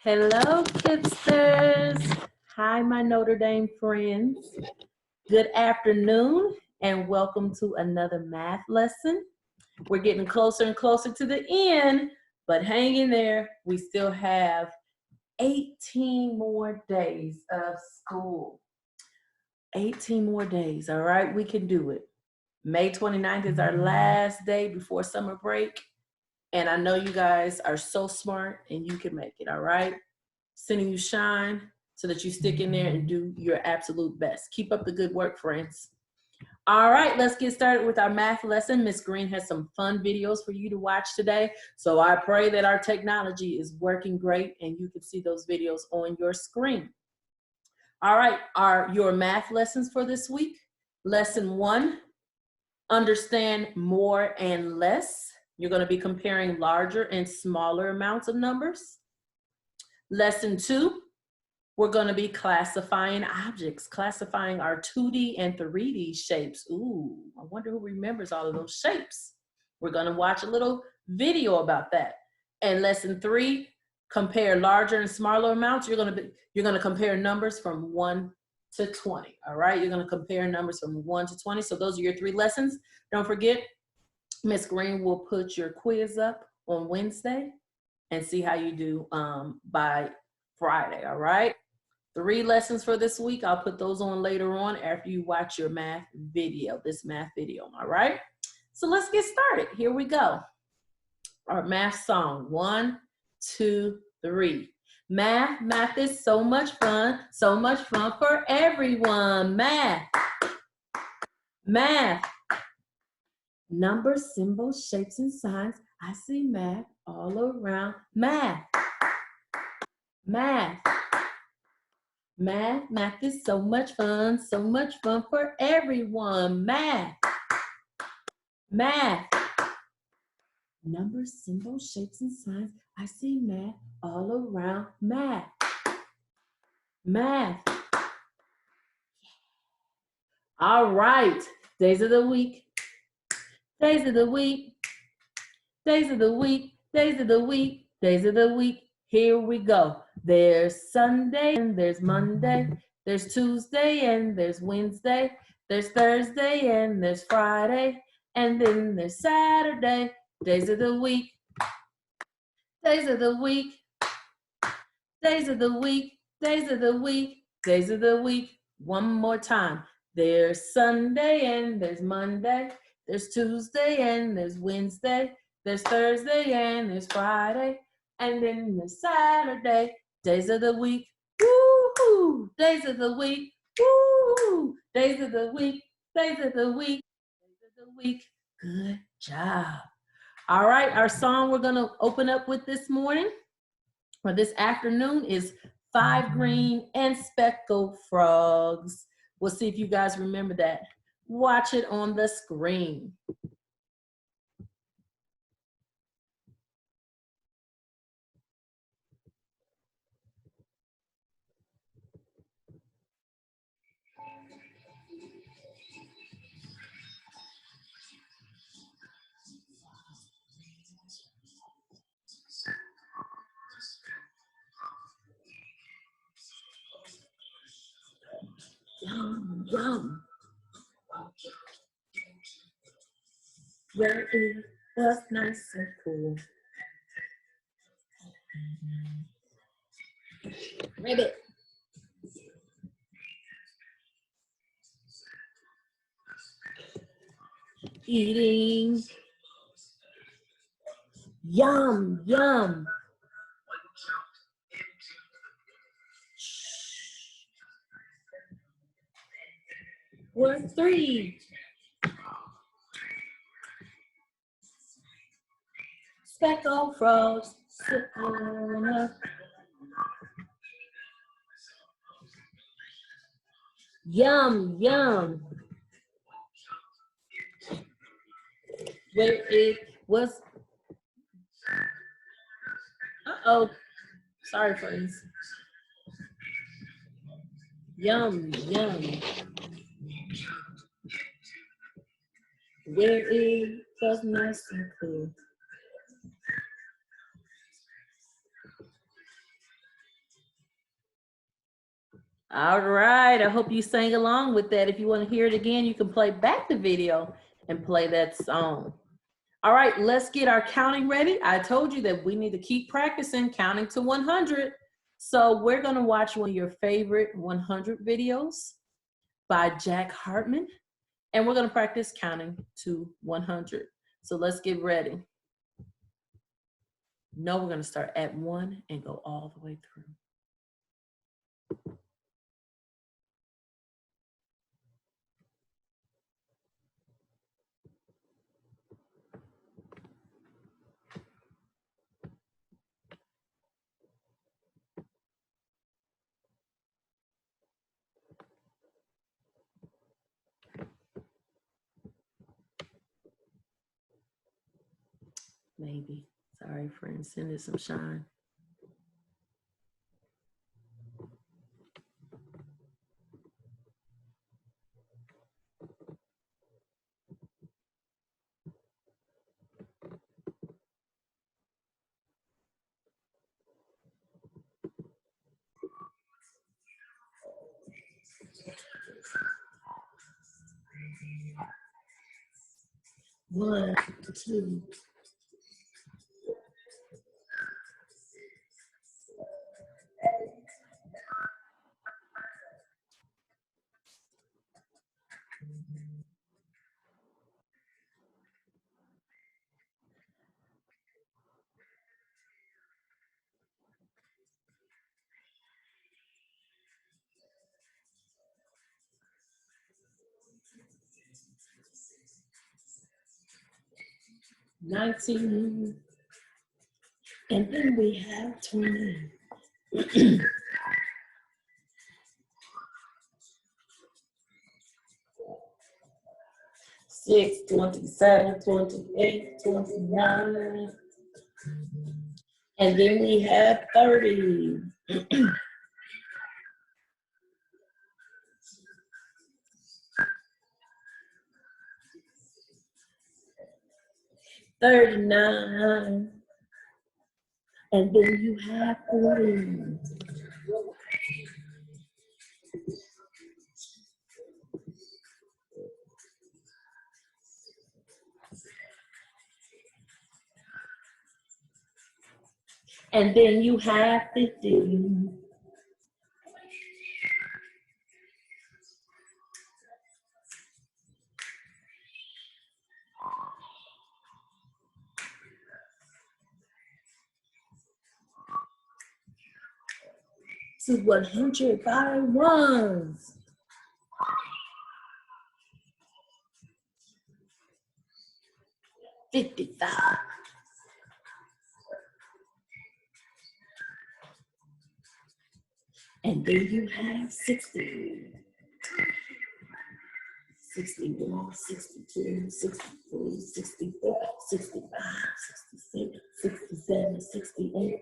Hello, Kipsters. Hi, my Notre Dame friends. Good afternoon, and welcome to another math lesson. We're getting closer and closer to the end, but hang in there. We still have 18 more days of school. 18 more days, all right? We can do it. May 29th is our last day before summer break. And I know you guys are so smart and you can make it, all right? Sending you shine so that you stick in there and do your absolute best. Keep up the good work, friends. All right, let's get started with our math lesson. Miss Green has some fun videos for you to watch today. So I pray that our technology is working great and you can see those videos on your screen. All right, your math lessons for this week. Lesson 1, understand more and less. You're going to be comparing larger and smaller amounts of numbers. Lesson 2, we're going to be classifying objects, classifying our 2D and 3D shapes. Ooh, I wonder who remembers all of those shapes. We're going to watch a little video about that. And lesson 3, compare larger and smaller amounts. You're going to compare numbers from 1 to 20. All right, you're going to compare numbers from 1 to 20. So those are your 3 lessons. Don't forget, Miss Green will put your quiz up on Wednesday and see how you do by Friday, all right? 3 lessons for this week. I'll put those on later on after you watch your math video, this math video, all right? So let's get started. Here we go. Our math song, 1, 2, 3. Math is so much fun for everyone. Math. Numbers, symbols, shapes, and signs. I see math all around. Math is so much fun for everyone. Math. Numbers, symbols, shapes, and signs. I see math all around. Math. All right. Days of the week. Here we go. There's Sunday and there's Monday. There's Tuesday and there's Wednesday. There's Thursday and there's Friday. And then there's Saturday. Days of the week. One more time. There's Sunday and there's Monday. There's Tuesday and there's Wednesday. There's Thursday and there's Friday. And then there's Saturday. Days of the week. Woo-hoo! Days of the week. Woo-hoo! Days of the week. Good job. All right, our song we're going to open up with this morning, or this afternoon, is 5 green and speckled frogs. We'll see if you guys remember that. Watch it on the screen. Yum, yum. Where it was nice and cool. Ribbit. Eating. Yum, yum. Word 3. Speckled frogs sit on a. Yum, yum. Where it was. Uh-oh. Sorry, friends. Yum, yum. Where it was nice and cool. All right, I hope you sang along with that. If you want to hear it again, you can play back the video and play that song. All right, let's get our counting ready. I told you that we need to keep practicing counting to 100. So we're gonna watch one of your favorite 100 videos by Jack Hartman, and we're gonna practice counting to 100. So let's get ready. No, we're gonna start at 1 and go all the way through. Maybe. Sorry, friends, send it some shine. One, two. $19, and then we have $20. 6, 27, 28, 29, and then we have 30. 39, and then you have 40. And then you have 50. To 100 by ones. 55. And then you have 60. 61, 62, 63, 64, 65, 66, 67, 68.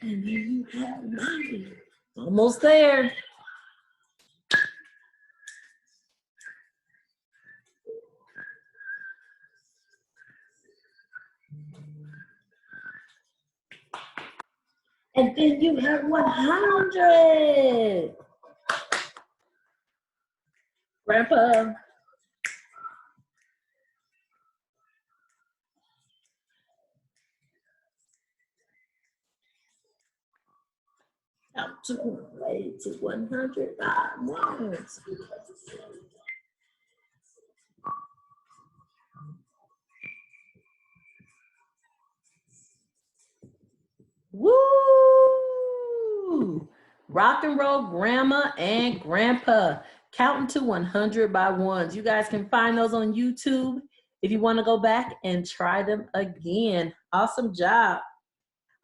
And then you have 90. Almost there. And then you have 100. Grandpa. Out to way to 100 by ones. Woo! Rock and roll grandma and grandpa counting to 100 by ones. You guys can find those on YouTube if you want to go back and try them again. Awesome job.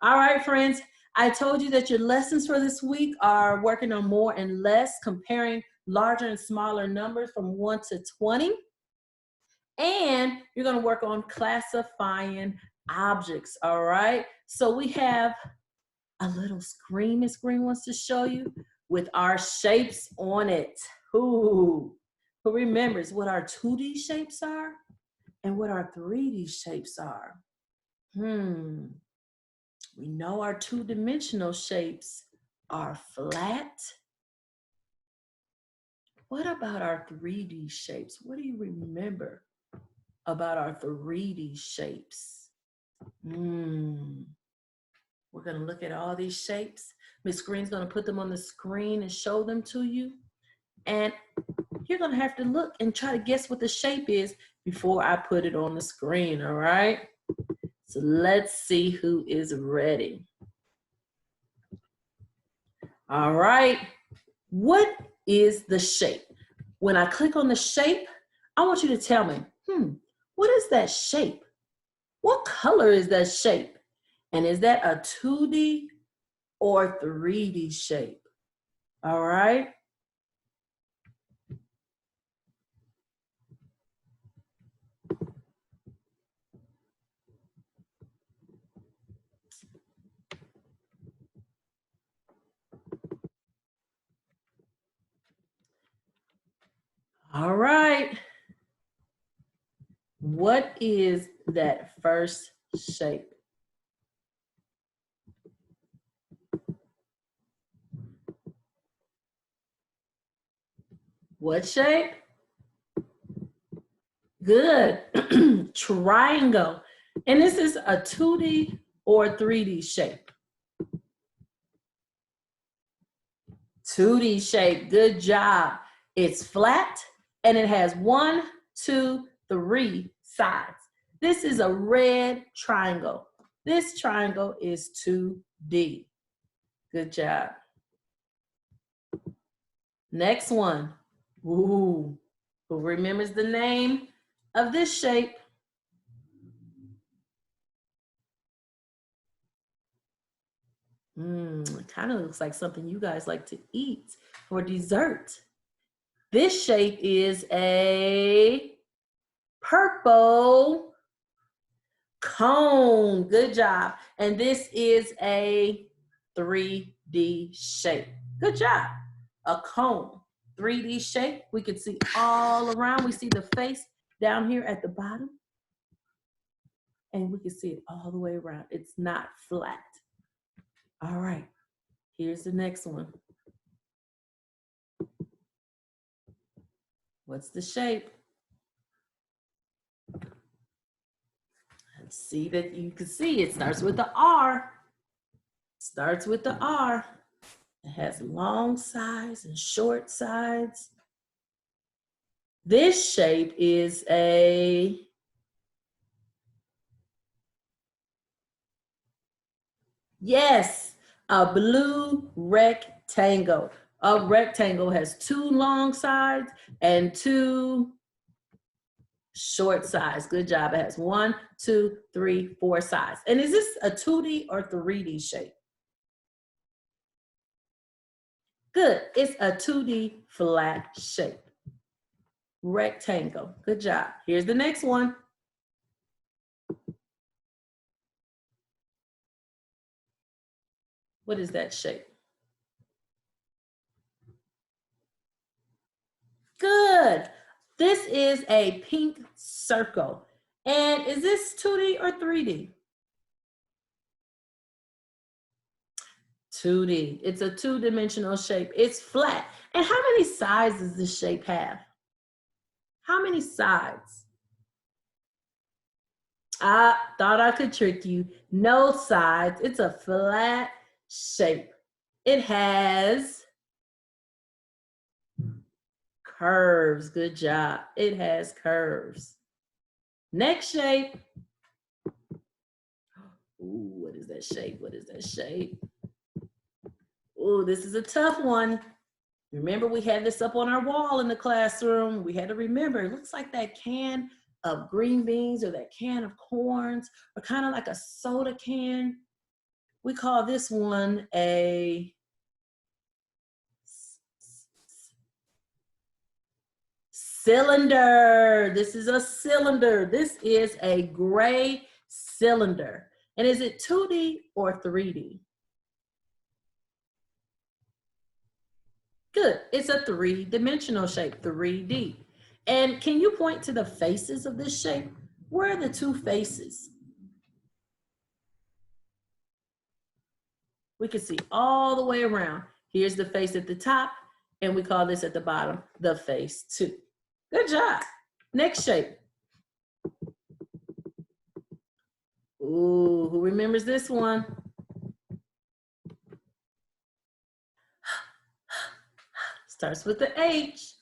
All right, friends. I told you that your lessons for this week are working on more and less, comparing larger and smaller numbers from 1 to 20. And you're going to work on classifying objects, all right? So we have a little screen Miss Green wants to show you with our shapes on it. Who remembers what our 2D shapes are and what our 3D shapes are? We know our two-dimensional shapes are flat. What about our 3D shapes? What do you remember about our 3D shapes? We're going to look at all these shapes. Miss Green's going to put them on the screen and show them to you. And you're going to have to look and try to guess what the shape is before I put it on the screen, all right? So let's see who is ready. All right. What is the shape? When I click on the shape, I want you to tell me, what is that shape? What color is that shape? And is that a 2D or 3D shape? All right. All right. What is that first shape? What shape? Good. Triangle. And this is a 2D or 3D shape? 2D shape. Good job. It's flat and it has 1, 2, 3 sides. This is a red triangle. This triangle is 2D. Good job. Next one. Ooh. Who remembers the name of this shape? It kind of looks like something you guys like to eat for dessert. This shape is a purple cone. Good job. And this is a 3D shape. Good job. A cone. 3D shape. We can see all around. We see the face down here at the bottom. And we can see it all the way around. It's not flat. All right. Here's the next one. What's the shape? Let's see that you can see it starts with the R. Starts with the R. It has long sides and short sides. This shape is a a blue rectangle. A rectangle has 2 long sides and 2 short sides. Good job. It has 1, 2, 3, 4 sides. And is this a 2D or 3D shape? Good. It's a 2D flat shape. Rectangle. Good job. Here's the next one. What is that shape? Good. This is a pink circle. And is this 2D or 3D? 2D. It's a 2-dimensional shape. It's flat. And how many sides does this shape have? How many sides? I thought I could trick you. No sides. It's a flat shape. It has curves. Good job. It has curves. Next shape. Ooh, what is that shape? What is that shape? Ooh, this is a tough one. Remember, we had this up on our wall in the classroom. We had to remember, it looks like that can of green beans or that can of corns or kind of like a soda can. We call this one a cylinder. This is a cylinder. This is a gray cylinder. And is it 2D or 3D? Good. It's a three-dimensional shape, 3D. And can you point to the faces of this shape? Where are the two faces? We can see all the way around. Here's the face at the top, and we call this at the bottom the face 2. Good job. Next shape. Ooh, who remembers this one? Starts with the H.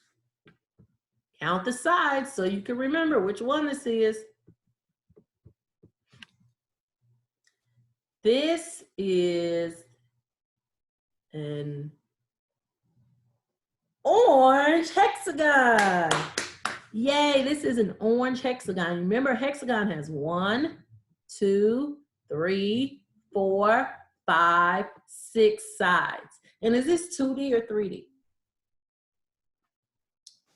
Count the sides so you can remember which one this is. This is an orange hexagon. Yay, this is an orange hexagon. Remember, hexagon has 1, 2, 3, 4, 5, 6 sides. And is this 2D or 3D?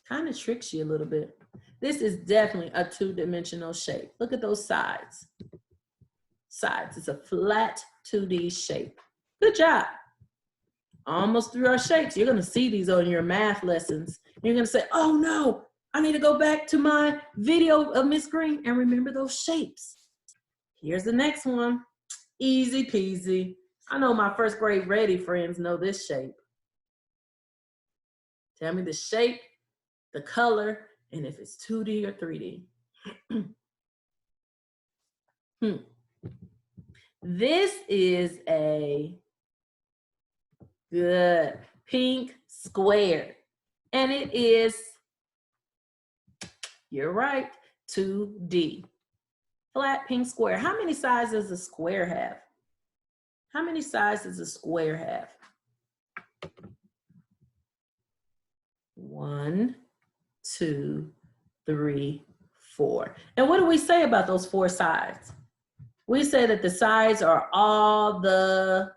Kind of tricks you a little bit. This is definitely a 2-dimensional shape. Look at those sides. Sides. It's a flat 2D shape. Good job. Almost through our shapes. You're going to see these on your math lessons. You're going to say, oh no, I need to go back to my video of Miss Green and remember those shapes. Here's the next one. Easy peasy. I know my first grade ready friends know this shape. Tell me the shape, the color, and if it's 2D or 3D. This is a good pink square. And it is, you're right, 2D. Flat pink square. How many sides does a square have? How many sides does a square have? 1, 2, 3, 4. And what do we say about those 4 sides? We say that the sides are all the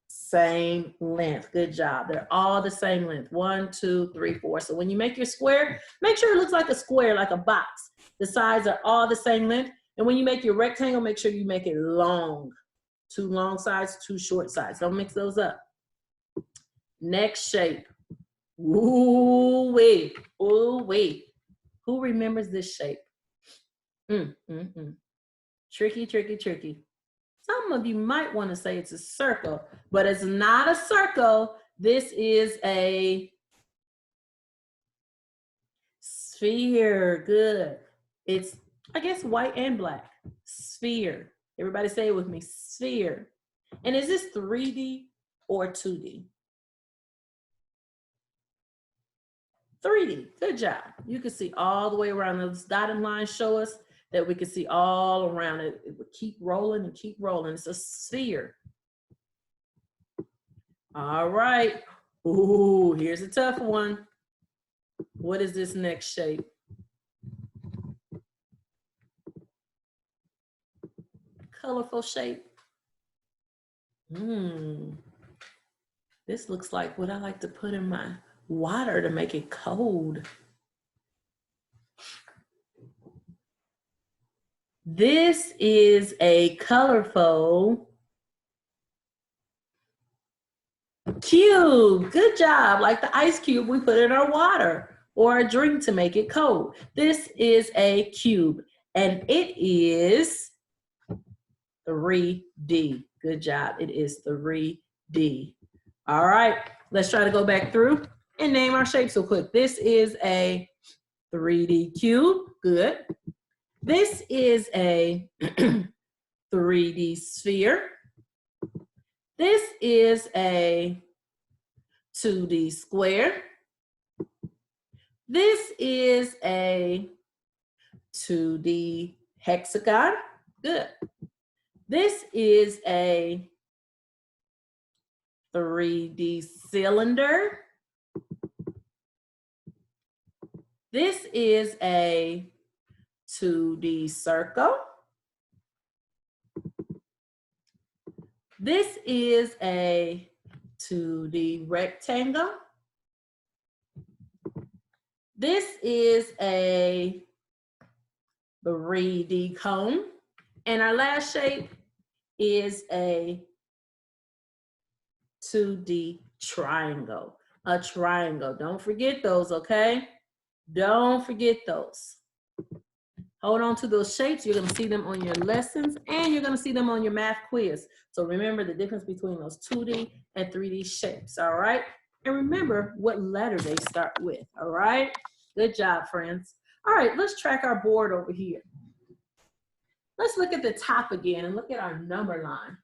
same length. Good job. They're all the same length. 1, 2, 3, 4. So when you make your square, make sure it looks like a square, like a box. The sides are all the same length. And when you make your rectangle, make sure you make it long. 2 long sides, 2 short sides. Don't mix those up. Next shape. Ooh-wee. Ooh-wee. Who remembers this shape? Tricky, tricky, tricky. Some of you might want to say it's a circle, but it's not a circle. This is a sphere. Good. It's, I guess, white and black. Sphere. Everybody say it with me. Sphere. And is this 3D or 2D? 3D. Good job. You can see all the way around. Those dotted lines show us that we can see all around it. It would keep rolling and keep rolling. It's a sphere. All right. Ooh, here's a tough one. What is this next shape? Colorful shape. This looks like what I like to put in my water to make it cold. This is a colorful cube. Good job. Like the ice cube we put in our water or a drink to make it cold. This is a cube and it is 3D. Good job. It is 3D. All right. Let's try to go back through and name our shapes real quick. This is a 3D cube. Good. This is a 3D sphere. This is a 2D square. This is a 2D hexagon. Good. This is a 3D cylinder. This is a 2D circle. This is a 2D rectangle. This is a 3D cone. And our last shape is a 2D triangle. A triangle. Don't forget those, okay? Don't forget those. Hold on to those shapes. You're going to see them on your lessons and you're going to see them on your math quiz. So remember the difference between those 2D and 3D shapes, all right? And remember what letter they start with, all right? Good job, friends. All right, let's track our board over here. Let's look at the top again and look at our number line.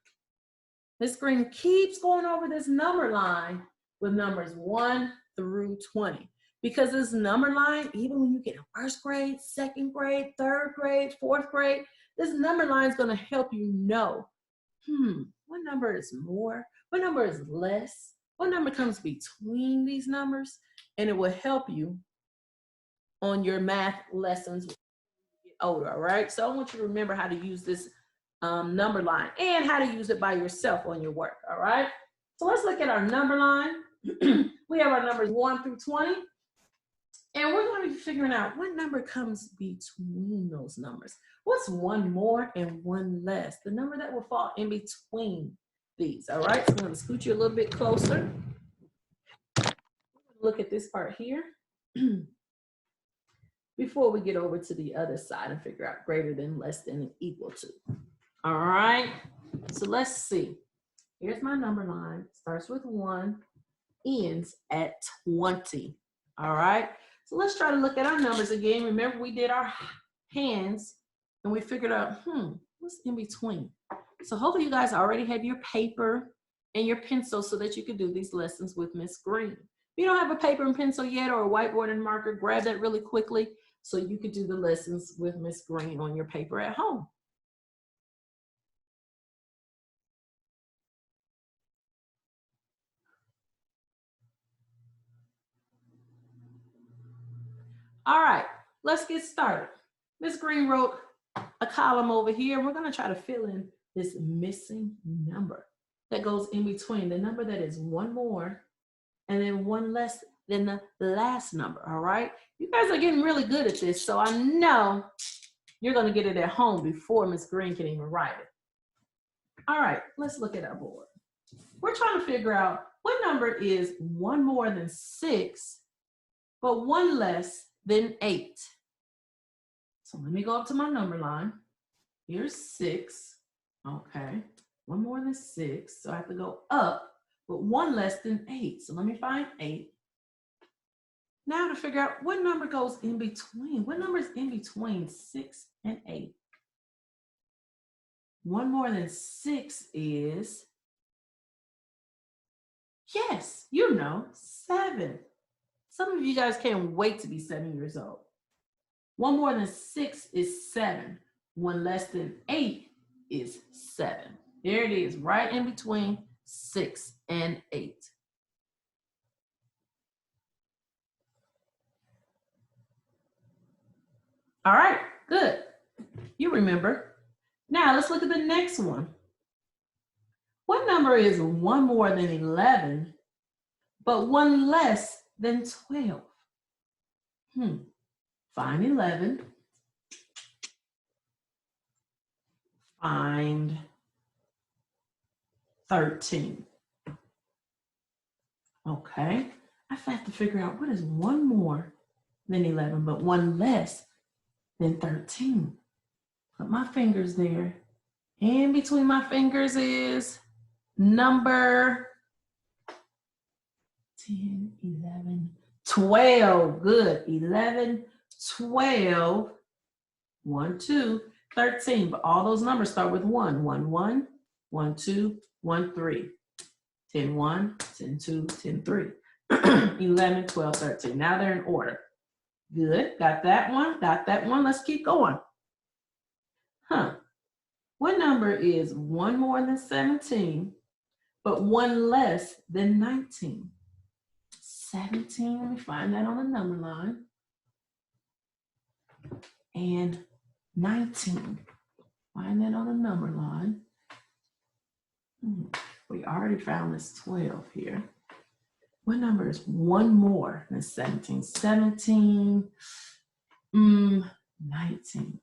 Miss Green keeps going over this number line with numbers 1 through 20. Because this number line, even when you get in first grade, second grade, third grade, fourth grade, this number line is going to help you know, what number is more? What number is less? What number comes between these numbers? And it will help you on your math lessons when you get older, all right? So I want you to remember how to use this number line and how to use it by yourself on your work, all right? So let's look at our number line. We have our numbers 1 through 20. And we're going to be figuring out what number comes between those numbers. What's one more and one less? The number that will fall in between these, all right? So I'm going to scoot you a little bit closer. Look at this part here before we get over to the other side and figure out greater than, less than, and equal to. All right, so let's see. Here's my number line. Starts with 1, ends at 20, all right? So let's try to look at our numbers again. Remember, we did our hands and we figured out, what's in between? So hopefully you guys already have your paper and your pencil so that you can do these lessons with Miss Green. If you don't have a paper and pencil yet or a whiteboard and marker, grab that really quickly so you can do the lessons with Miss Green on your paper at home. All right, let's get started. Miss Green wrote a column over here. We're going to try to fill in this missing number that goes in between the number that is one more and then one less than the last number, all right? You guys are getting really good at this, so I know you're going to get it at home before Miss Green can even write it. All right, let's look at our board. We're trying to figure out what number is one more than 6, but one less than 8. So let me go up to my number line. Here's 6, okay. One more than 6, so I have to go up, but one less than 8. So let me find 8. Now to figure out what number goes in between. What number is in between 6 and 8? One more than 6 is, yes, you know, 7. Some of you guys can't wait to be 7 years old. One more than 6 is 7. One less than 8 is 7. There it is, right in between 6 and 8. All right, good. You remember. Now let's look at the next one. What number is one more than 11, but one less than 12? Find 11. Find 13. Okay, I have to figure out what is one more than 11, but one less than 13. Put my fingers there. In between my fingers is number 10, 11, 12. Good. 11, 12, 1, 2, 13. But all those numbers start with 1. 1, 1, 1, 2, 1, 3. 10, 1, 10, 2, 10, 3. 11, 12, 13. Now they're in order. Good. Got that one. Got that one. Let's keep going. What number is one more than 17, but one less than 19? 17, let me find that on the number line. And 19, find that on the number line. We already found this 12 here. What number is one more than 17? 17, 19.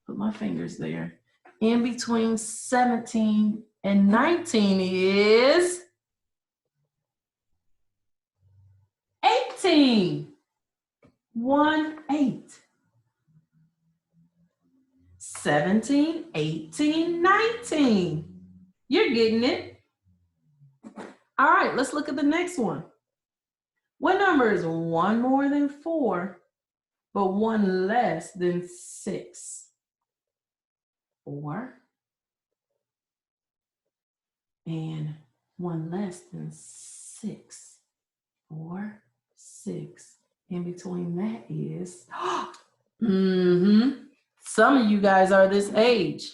Put my fingers there. In between 17 and 19 is 18. 1, 8. 17, 18, 19. You're getting it. All right, let's look at the next one. What number is one more than 4, but one less than 6? 4. And one less than 6. 4, 6. In between that is, some of you guys are this age.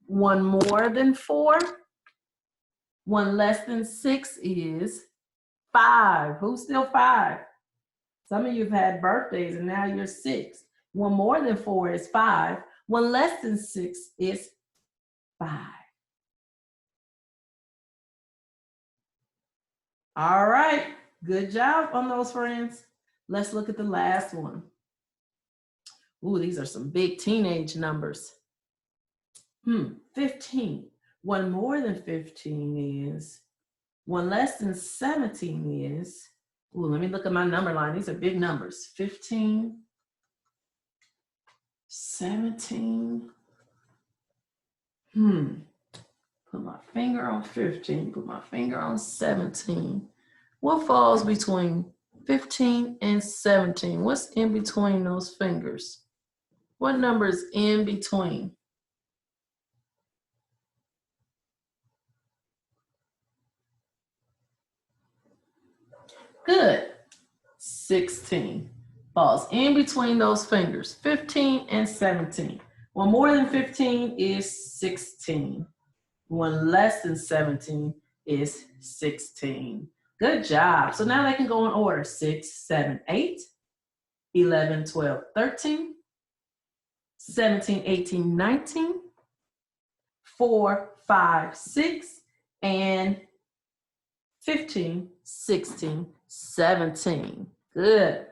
One more than 4, one less than 6 is 5. Who's still 5? Some of you have had birthdays and now you're 6. One more than 4 is 5. One less than 6 is 5. All right, good job on those, friends. Let's look at the last one. Ooh, these are some big teenage numbers. 15. One more than 15 is, one less than 17 is, ooh, let me look at my number line. These are big numbers. 15, 17. Put my finger on 15, put my finger on 17. What falls between 15 and 17? What's in between those fingers? What number is in between? Good. 16 falls in between those fingers, 15 and 17. One more than 15 is 16. One less than 17 is 16. Good job. So now they can go in order. 6, 7, 8, 11, 12, 13, 17, 18, 19, 4, 5, 6, and 15, 16, 17. Good.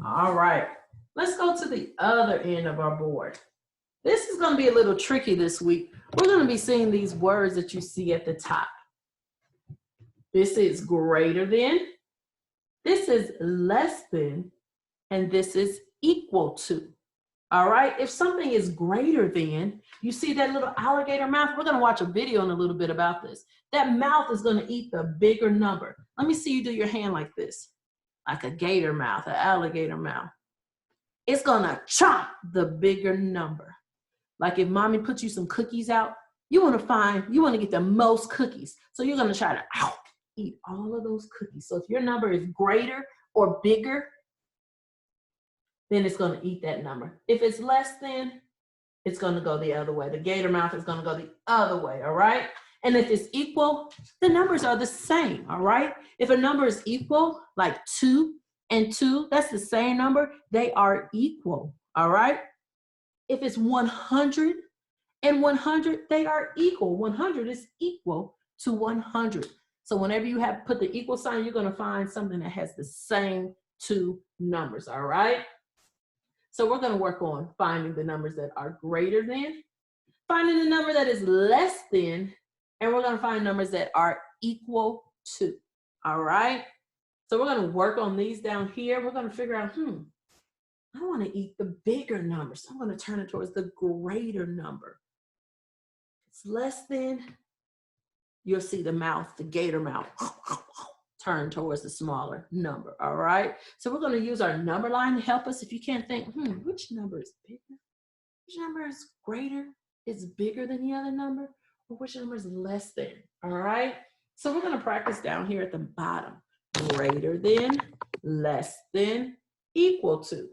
All right. Let's go to the other end of our board. This is going to be a little tricky this week. We're going to be seeing these words that you see at the top. This is greater than, this is less than, and this is equal to. All right, if something is greater than, you see that little alligator mouth? We're going to watch a video in a little bit about this. That mouth is going to eat the bigger number. Let me see you do your hand like this, like a gator mouth, an alligator mouth. It's going to chomp the bigger number. Like if mommy puts you some cookies out, you want to get the most cookies. So you're going to try to eat all of those cookies. So if your number is greater or bigger, then it's going to eat that number. If it's less than, it's going to go the other way. The gator mouth is going to go the other way, all right? And if it's equal, the numbers are the same, all right? If a number is equal, like 2 and 2, that's the same number, they are equal, all right? If it's 100 and 100, they are equal. 100 is equal to 100. So whenever you have put the equal sign, you're going to find something that has the same two numbers, all right? So we're going to work on finding the numbers that are greater than, finding the number that is less than, and we're going to find numbers that are equal to, all right? So we're going to work on these down here. We're going to figure out, I want to eat the bigger number, so I'm going to turn it towards the greater number. It's less than, you'll see the mouth, the gator mouth, turn towards the smaller number, all right? So we're going to use our number line to help us. If you can't think, which number is bigger? Which number is greater, is bigger than the other number? Or which number is less than, all right? So we're going to practice down here at the bottom. Greater than, less than, equal to.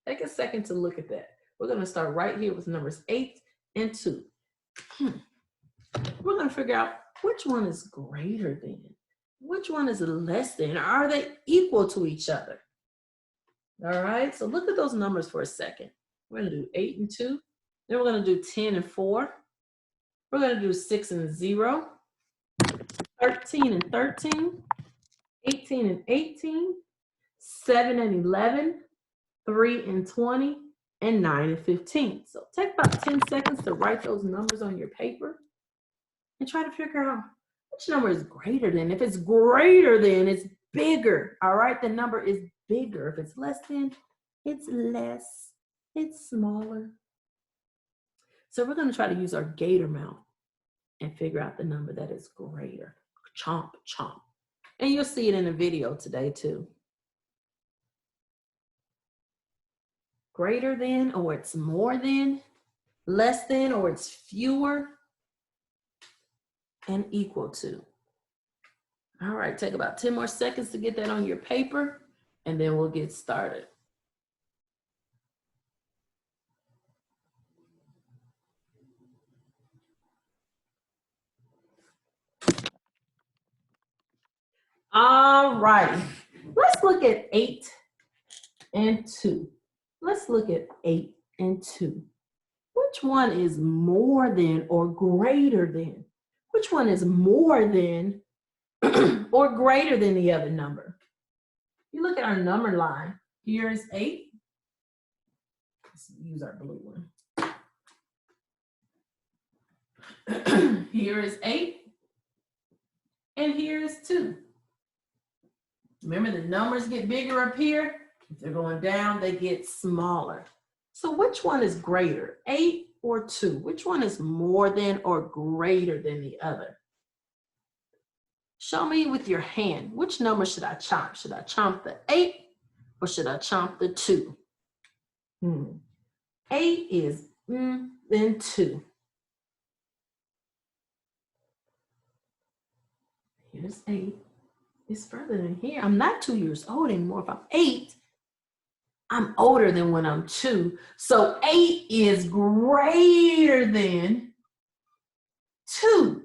Take a second to look at that. We're going to start right here with numbers 8 and 2. We're going to figure out which one is greater than, which one is less than, are they equal to each other? All right, so look at those numbers for a second. We're going to do 8 and 2. Then we're going to do 10 and 4. We're going to do 6 and 0, 13 and 13, 18 and 18, 7 and 11, 3 and 20, and 9 and 15. So take about 10 seconds to write those numbers on your paper and try to figure out which number is greater than. If it's greater than, it's bigger. All right, the number is bigger. If it's less than, it's less. It's smaller. So we're going to try to use our gator mouth and figure out the number that is greater. Chomp, chomp. And you'll see it in the video today too. Greater than, or it's more than, less than, or it's fewer, and equal to. All right, take about 10 more seconds to get that on your paper, and then we'll get started. All right, let's look at 8 and 2. Let's look at 8 and 2. Which one is more than or greater than? Which one is more than or greater than the other number? You look at our number line. Here is 8. Let's use our blue one. Here is 8. And here is 2. Remember, the numbers get bigger up here. If they're going down, they get smaller. So which one is greater, 8 or 2? Which one is more than or greater than the other? Show me with your hand. Which number should I chomp? Should I chomp the 8 or should I chomp the 2? 8 is then 2. Here's 8. It's further than here. I'm not 2 years old anymore. If I'm 8, I'm older than when I'm 2. So 8 is greater than 2.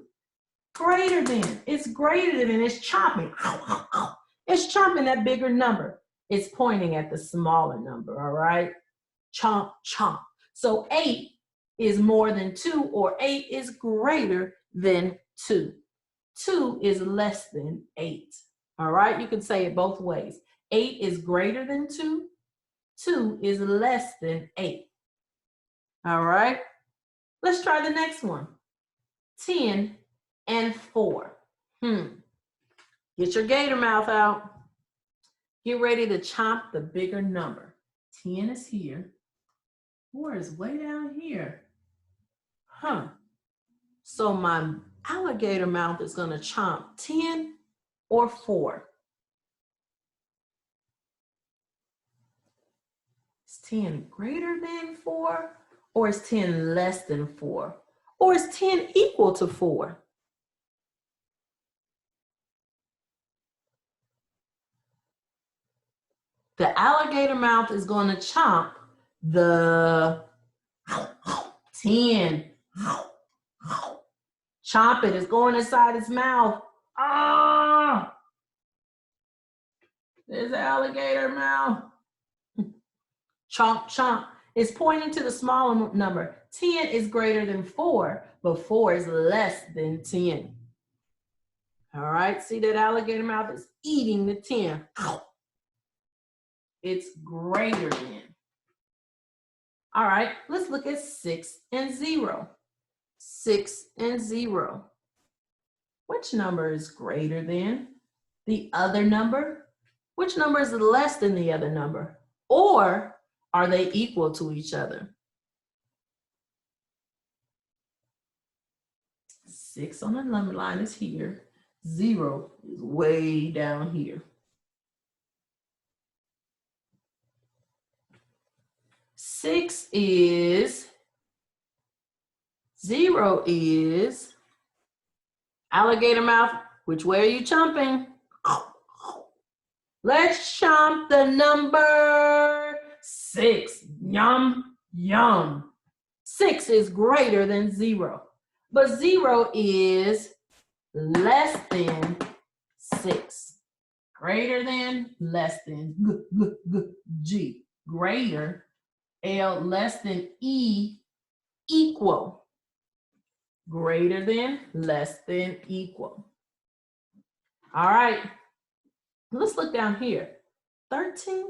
Greater than. It's greater than. It's chomping. It's chomping that bigger number. It's pointing at the smaller number, all right? Chomp, chomp. So 8 is more than 2, or 8 is greater than 2. 2 is less than 8. All right? You can say it both ways. 8 is greater than 2. 2 is less than 8. All right? Let's try the next one. 10 and 4. Get your gator mouth out. Get ready to chomp the bigger number. 10 is here. 4 is way down here. So my alligator mouth is going to chomp 10 or 4. Is 10 greater than 4? Or is 10 less than 4? Or is 10 equal to 4? The alligator mouth is going to chomp the 10. Chomp it. It's going inside its mouth. Ah! There's the alligator mouth. Chomp, chomp. It's pointing to the smaller number. 10 is greater than 4, but 4 is less than 10. All right, see that alligator mouth is eating the 10. It's greater than. All right, let's look at 6 and 0. 6 and 0. Which number is greater than the other number? Which number is less than the other number? Or are they equal to each other? 6 on the number line is here. 0 is way down here. 6 is, 0 is, alligator mouth, which way are you chomping? Let's chomp the number 6. Yum, yum. 6 is greater than 0, but 0 is less than 6. Greater than, less than, G. Greater, L, less than E, equal. Greater than, less than, equal. All right, let's look down here. 13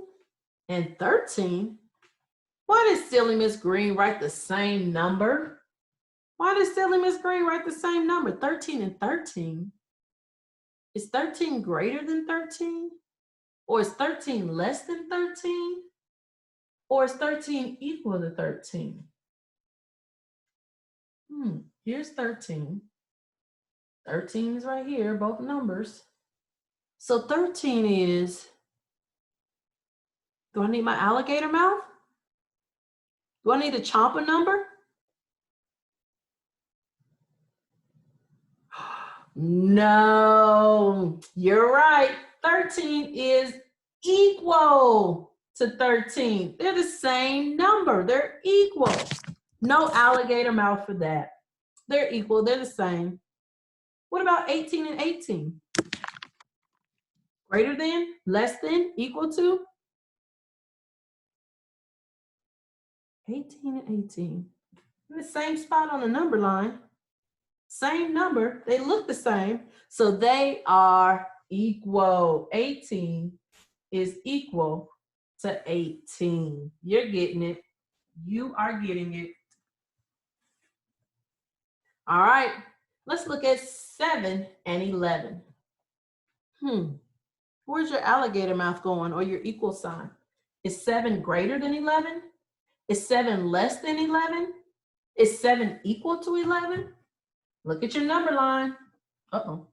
and 13. Why did Silly Miss Green write the same number? Why did Silly Miss Green write the same number? 13 and 13. Is 13 greater than 13? Or is 13 less than 13? Or is 13 equal to 13? Here's 13. 13 is right here, both numbers. So 13 is, do I need my alligator mouth? Do I need to chomp a number? No, you're right. 13 is equal to 13. They're the same number. They're equal. No alligator mouth for that. They're equal. They're the same. What about 18 and 18? Greater than, less than, equal to? 18 and 18. In the same spot on the number line. Same number. They look the same. So they are equal. 18 is equal to 18. You're getting it. You are getting it. All right. Let's look at 7 and 11. Where's your alligator mouth going, or your equal sign? Is 7 greater than 11? Is 7 less than 11? Is 7 equal to 11? Look at your number line. Uh-oh,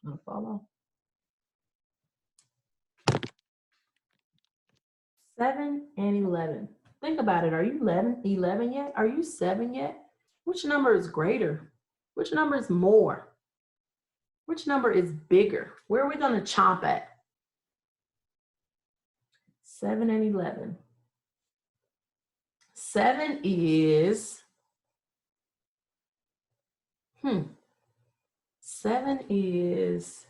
I'll fall off. 7 and 11. Think about it. Are you 11 yet? Are you 7 yet? Which number is greater? Which number is more? Which number is bigger? Where are we going to chomp at? 7 and 11. 7 is, 7 is,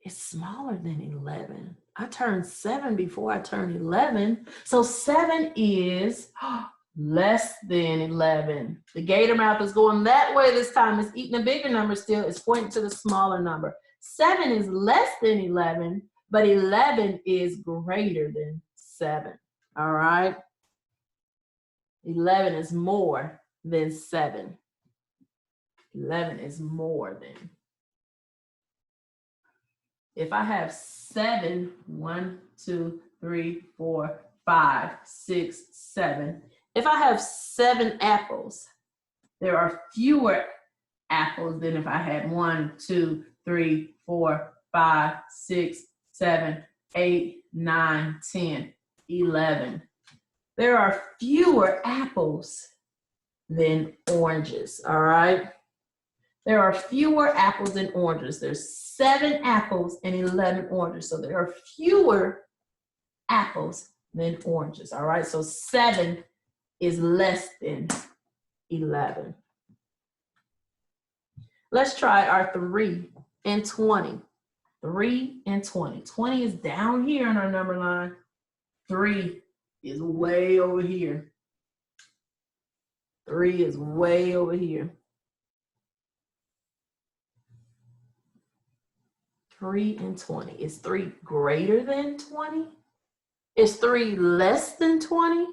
it's smaller than 11. I turned 7 before I turned 11. So 7 is less than 11. The gator mouth is going that way this time. It's eating a bigger number still. It's pointing to the smaller number. 7 is less than 11, but 11 is greater than 7. All right? 11 is more than 7. 11 is more than. If I have 7, 1, 2, 3, 4, 5, 6, 7. If I have 7 apples, there are fewer apples than if I had 1, 2, 3, 4, 5, 6, 7, 8, 9, 10, 11. There are fewer apples than oranges, all right? There are fewer apples than oranges. There's 7 apples and 11 oranges. So there are fewer apples than oranges, all right? So 7 is less than 11. Let's try our 3 and 20. 3 and 20. 20 is down here on our number line. 3 is way over here. 3 is way over here. 3 and 20. Is 3 greater than 20? Is 3 less than 20?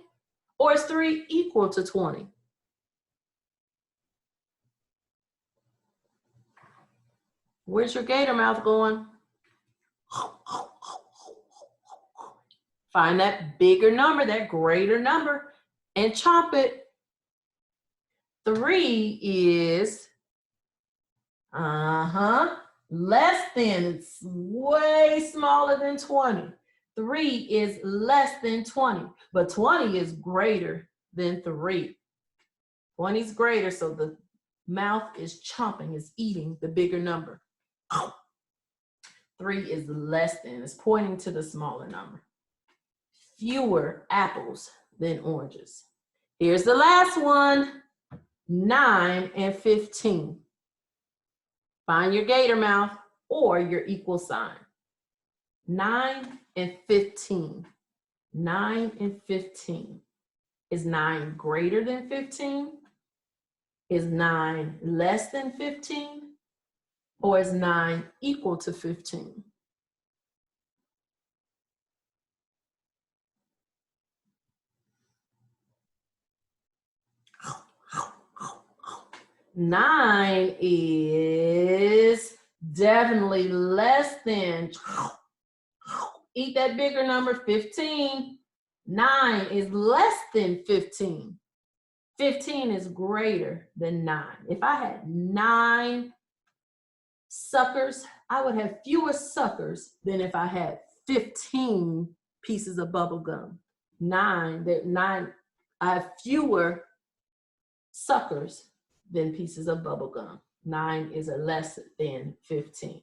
Or is 3 equal to 20? Where's your gator mouth going? Find that bigger number, that greater number, and chomp it. 3 is, less than, it's way smaller than 20. 3 is less than 20, but 20 is greater than 3. 20 is greater, so the mouth is chomping, is eating the bigger number. 3 is less than, it's pointing to the smaller number. Fewer apples than oranges. Here's the last one, 9 and 15. Find your gator mouth or your equal sign. 9 and 15. 9 and 15. Is 9 greater than 15? Is 9 less than 15? Or is 9 equal to 15? Nine is definitely less than, eat that bigger number, 15. 9 is less than 15. 15 is greater than 9. If I had 9 suckers, I would have fewer suckers than if I had 15 pieces of bubble gum. 9, I have fewer suckers than pieces of bubble gum. 9 is a less than 15.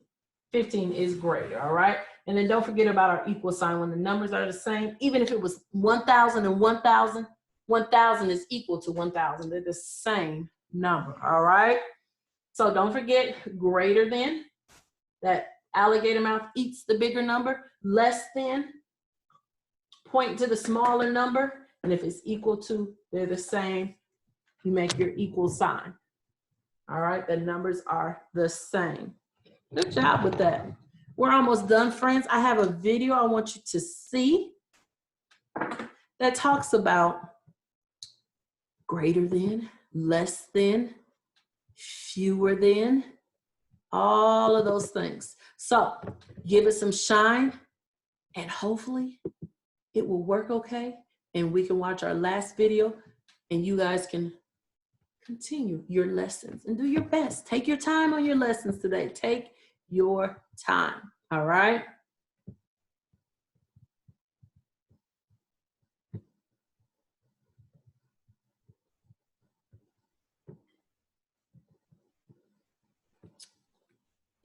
15 is greater, all right? And then don't forget about our equal sign. When the numbers are the same, even if it was 1,000 and 1,000, 1,000 is equal to 1,000. They're the same number, all right? So don't forget greater than, that alligator mouth eats the bigger number, less than, point to the smaller number, and if it's equal to, they're the same, you make your equal sign. All right, the numbers are the same. Good job with that. We're almost done, friends. I have a video I want you to see that talks about greater than, less than, fewer than, all of those things. So give it some shine and hopefully it will work okay. And we can watch our last video and you guys can continue your lessons and do your best. Take your time on your lessons today. Take your time, all right?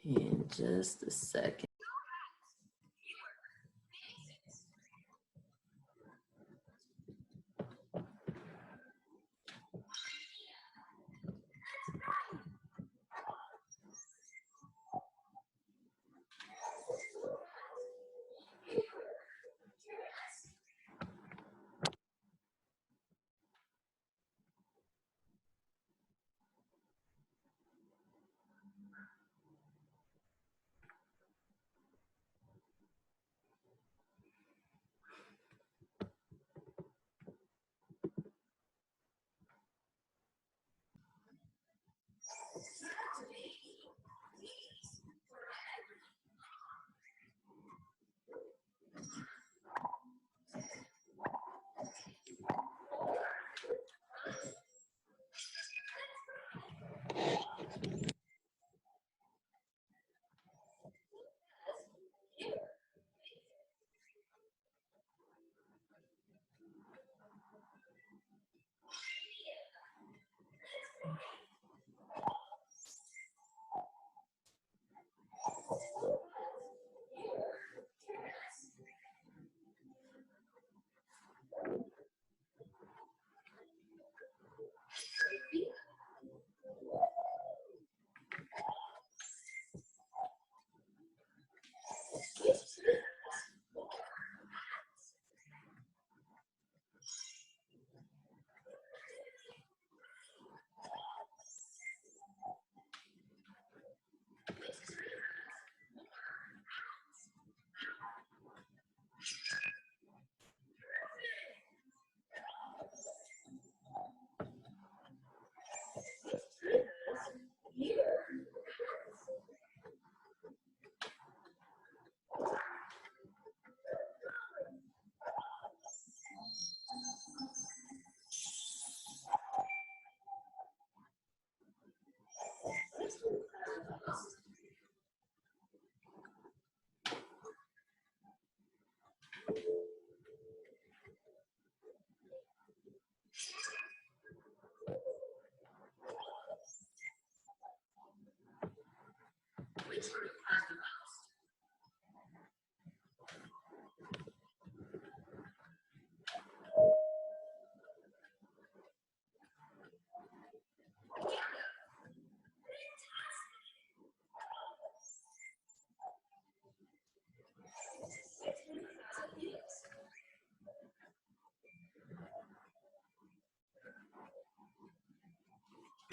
In just a second.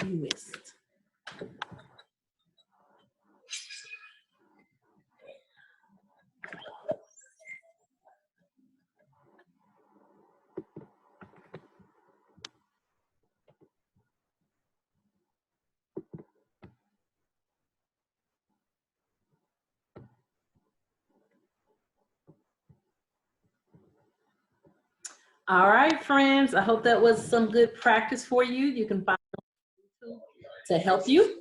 you missed. All right, friends. I hope that was some good practice for you. You can find YouTube to help you.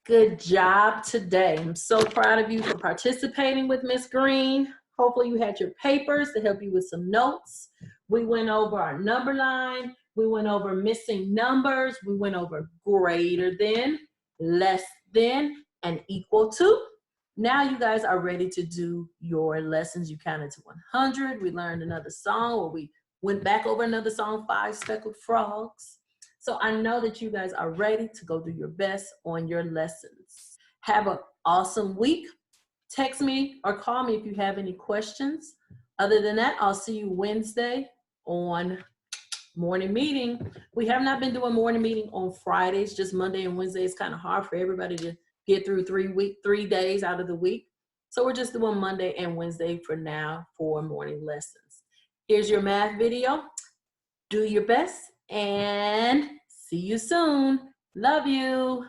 Good job today. I'm so proud of you for participating with Miss Green. Hopefully you had your papers to help you with some notes. We went over our number line. We went over missing numbers. We went over greater than, less than, and equal to. Now you guys are ready to do your lessons. You counted to 100. We learned another song, or we went back over another song, 5 Speckled Frogs. So I know that you guys are ready to go do your best on your lessons. Have an awesome week. Text me or call me if you have any questions. Other than that, I'll see you Wednesday on morning meeting. We have not been doing morning meeting on Fridays, just Monday and Wednesday. It's kind of hard for everybody to get through 3 days out of the week. So we're just doing Monday and Wednesday for now for morning lessons. Here's your math video. Do your best and see you soon. Love you.